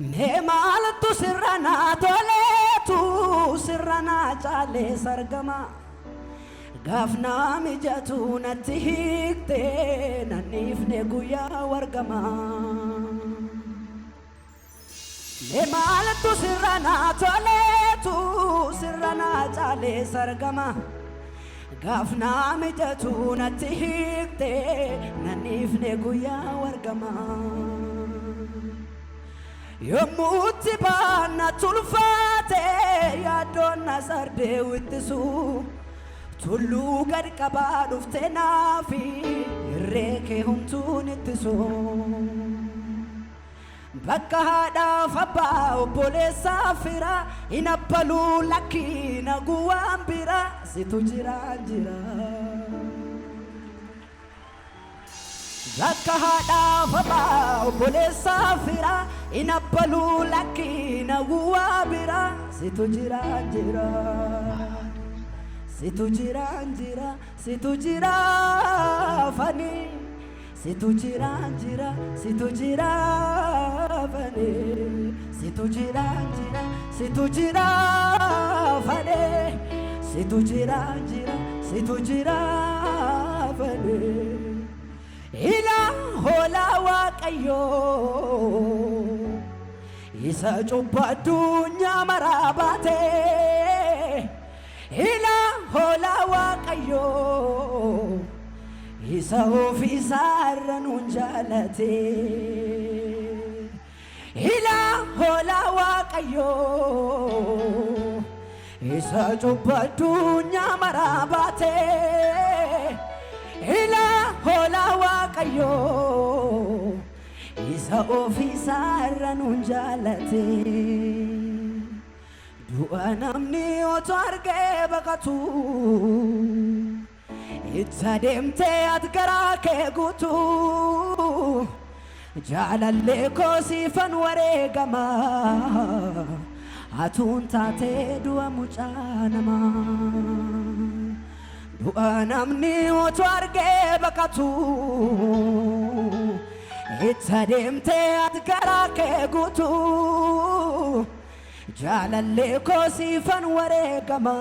Nemaltu sirrana toletu sirrana chale sargama Gafna mijatu natti hikte nanifne guya wargama Nemaltu sirrana toletu sirrana chale sargama Gafna mijatu natti hikte nanifne guya wargama Yomuti bana tulfate ya donna sarde wittisu tullu gad qaba dufte nafi reke humtun ittisu bakka hada faba obole safira inabbalu lakina guambira situ jira Zakka hada faba obole safira inabbalu lakina guabira situ jira fani situ jira fani situ jira fani situ jira fani Ila hola waqayyo isa cubbaddunya marabate Ila hola waqayyo isa ofisarranun jalate Ila hola waqayyo isa cubbaddunya marabate Ila hola waqayyo isa ofisarranun jalate du'a namni otu arge baqatu itti deemte ati garaa kee guutu jaalallee koo siifan wareegama atuun taate du'a mucaa namaa Du'a namni otu arge baqatu itti deemte ati garaa kee guutu jaalallee koo siifan wareegama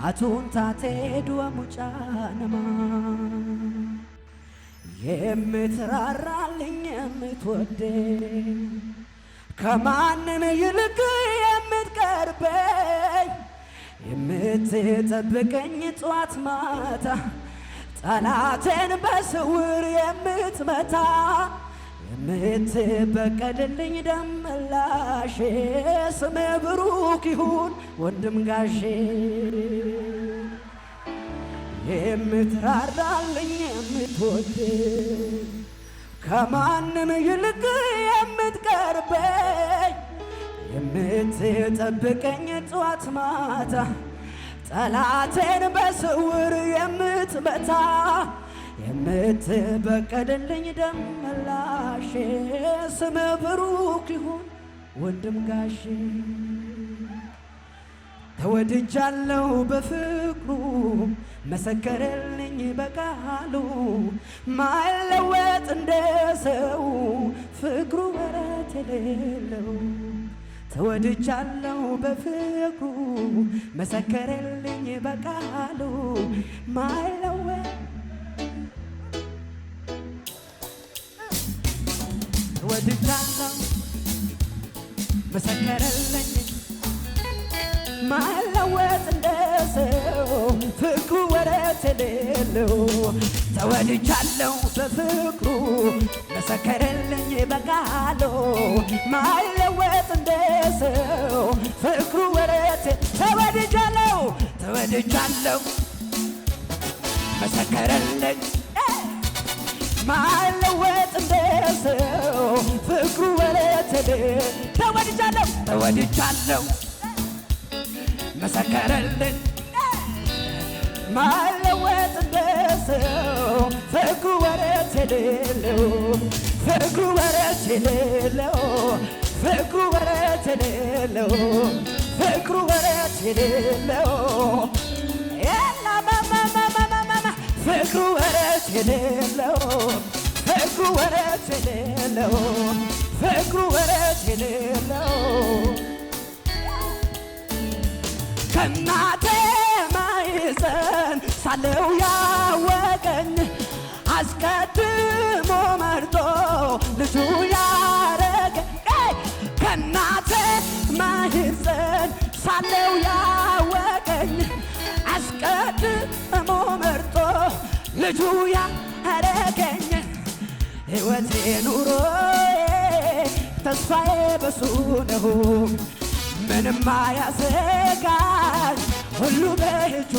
atuun taate du'a mucaa namaa የምትራራልኝ የምትወደኝ ከማንም ይልቅ የምትቀርበኝ የምትጠብቀኝ ጧት ማታ ጠላቴን በስውር የምትመታ የምትበቀልልኝ ደመላሼ ስምህ ብሩክ ይሁን ወንድም ጋሼ የምትራራልኝ የምትወደኝ ከማንም ይልቅ የምትቀርበኝ የምትጠብቀኝ ጧት ማታ ጠላቴን በስውር የምትመታ የምትበቀልልኝ ደመላሼ ስምህ ብሩክ ይሁን ወንድም ጋሼ ተወድጃለሁ በፍቅሩ መሰከረልኝ በቃሉ ማይለወጥ እንደ ሰው ፍቅሩ ወረት የሌለው ተወድጃለሁ በፍቅሩ መሰከረልኝ በቃሉ ማይለወጥ ተወድጃለሁ መሰከረልኝ ማይለወጥ እንደ ሰው ፍቅሩ ወረት የሌለው ተወድጃለሁ በፍቅሩ መሰከረልኝ በቃሉ ማይለወጥ እንደ ሰው ፍቅሩ ወረት ተወድጃለሁ መሰከረልኝ ማይለወጥ እንደ ሰው ፍቅሩ ወረት የሌለው ተወድጃለሁ መሰከረልኝ ማይለወጥ እንደ ሰው ፍቅሩ ወረት የሌለው ፍቅሩ ወረት የሌለው ፍቅሩ ወረት የሌለው ፍቅሩ ወረት የሌለው ፍቅሩ ወረት የሌለው ፍቅሩ ወረት የሌለው ፍቅሩ የሌለው ከእናቴ ማኅፀን ሳለሁ ያወቀኝ አስቀድሞ መርጦ ልጁ ያረገኝ ከእናቴ ማኅፀን ሳለሁ ያወቀኝ አስቀድሞ መርጦ ልጁ ያረገኝ ሕይወቴ ኑሮዬ ተስፋዬ በሱ ነው ምንም አያሰጋኝ ሁሉ በእጁ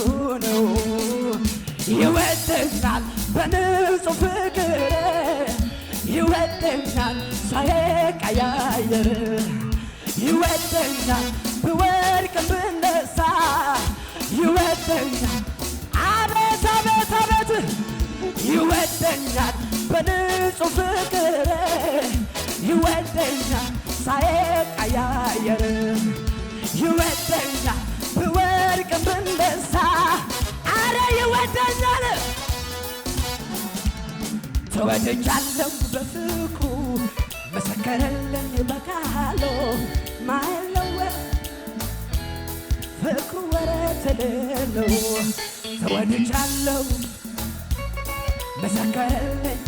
ነው ይወደኛል በንጹህ ፍቅር ይወደኛል ሳይቀያየር ይወደኛል ብወድቅ ብነሳ ይወደኛል አቤት አቤት አቤት ይወደኛል በንጹህ ፍቅር ይወደኛል ሳይቀያየር ይወደኛል ብወድቅ ብነሳ አረ ይወደኛል ተወድጃለሁ በፍቅሩ መሰከረልኝ በቃሉ ማይለወጥ ፍቅሩ ወረት የሌለው ተወድጃለሁ መሰከረልኝ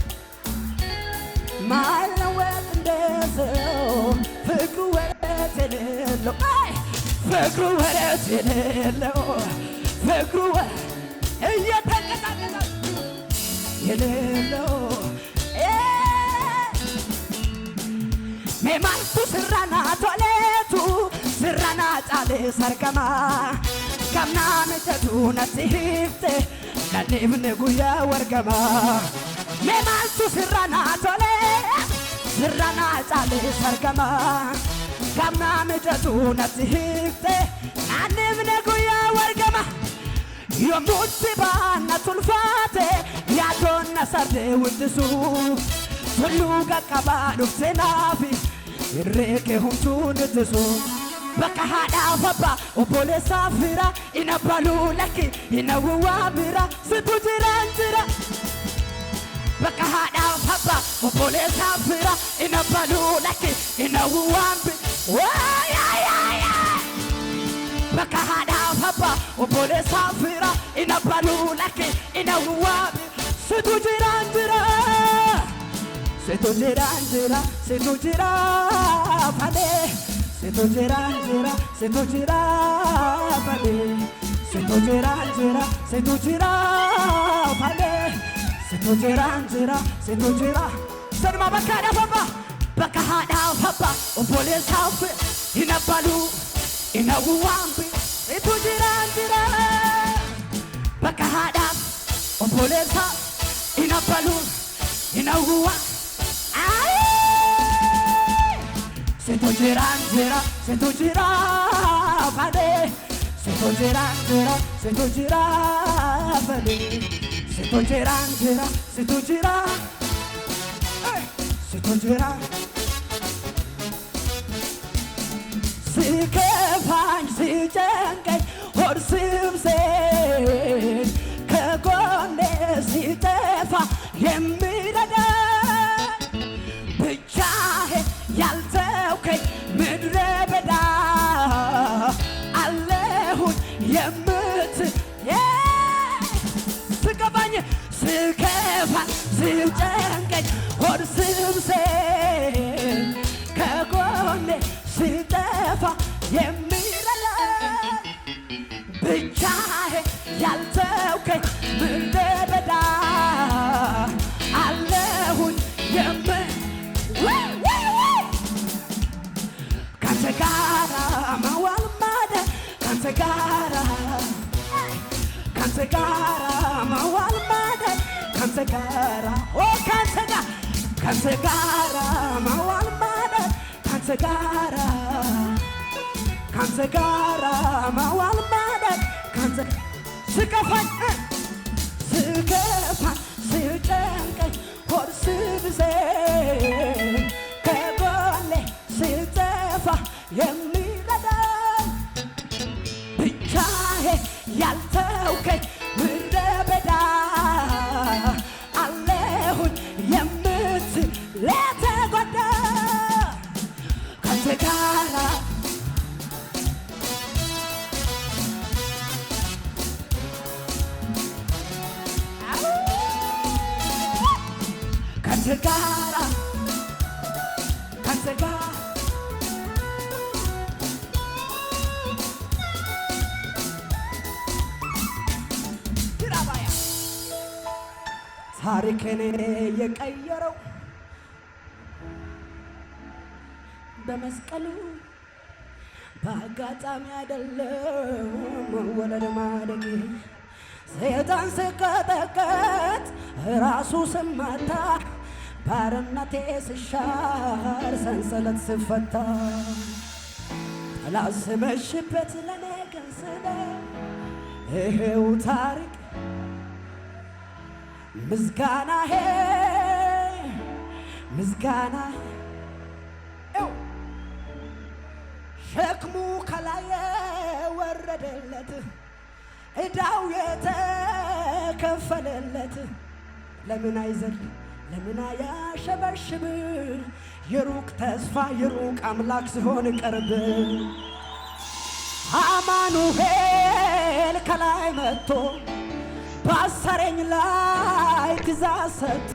ማይለወጥ እንደ ሰው ፍቅሩ ወረት የሌለው ፍቅሩ ወረት የሌለው ፍቅሩ እየተንቀሳቀሰ የሌለው ሜማንቱ ስራና ቶሌቱ ስራና ጫሌ ሰርገማ gamna metatu nasifte nanimne guya wargama me maltu sirrana tole sirrana tale sargama gamna metatu nasifte nanimne guya wargama yomuti bana tulfate ya donna sarde wudisu tuluga kabadu senafi irreke humtu ntisu bakahada faba opole safira inabalu laki inawamira situjiranjira bakahada faba opole safira inabalu laki inawambi waya bakahada faba opole safira inabalu laki inawambi situjiranjira situjiranjira situjira fade Sento gira, sento gira, vale. Sento gira, sento gira, vale. Sento gira, sento gira. Serma bakada papa, bakahada papa. Opole safi, ina balu, ina uambi. Sento gira, bakahada. Opole safi, ina balu, ina uambi. Sento gira, vale. Sento gira, vale. Sento gira, sento gira. Si kefan si jengke horsibse kegone si tefa yemirada bichahe yalteuke midre beda alehun yemut sikabanye sikefan si jengke horsibse kegone si tefa yemirada bichahe yalteuke midre beda alehun yemut Kansegara mawalmada Kansegara mawalmada Kansegara oh Kansegara mawalmada Kansegara mawalmada sikafan sijankai horsibse kegole sitefa yemirada bichahe yalteuke mirebeda alehun yemut letegoda ሳይሰጋ ታሪክን የቀየረው በመስቀሉ በአጋጣሚ አይደለም መወለድ ማደጌ ሰይጣን ስቀጠቀጥ ራሱ ስማታ ባርነቴ ስሻር ሰንሰለት ስፈታ ጠላት ስመሽበት ለኔ ግን ስለ ይሄው ታሪክ ምስጋናዬ ሸክሙ ከላይ ወረደለት ዕዳው የተከፈለለት ለምን አይዘል ለምን አያሸበሽብ የሩቅ ተስፋ የሩቅ አምላክ ሲሆን ቅርብ አማኑኤል ከላይ መጥቶ ባሰረኝ ላይ ትእዛዝ ሰጠ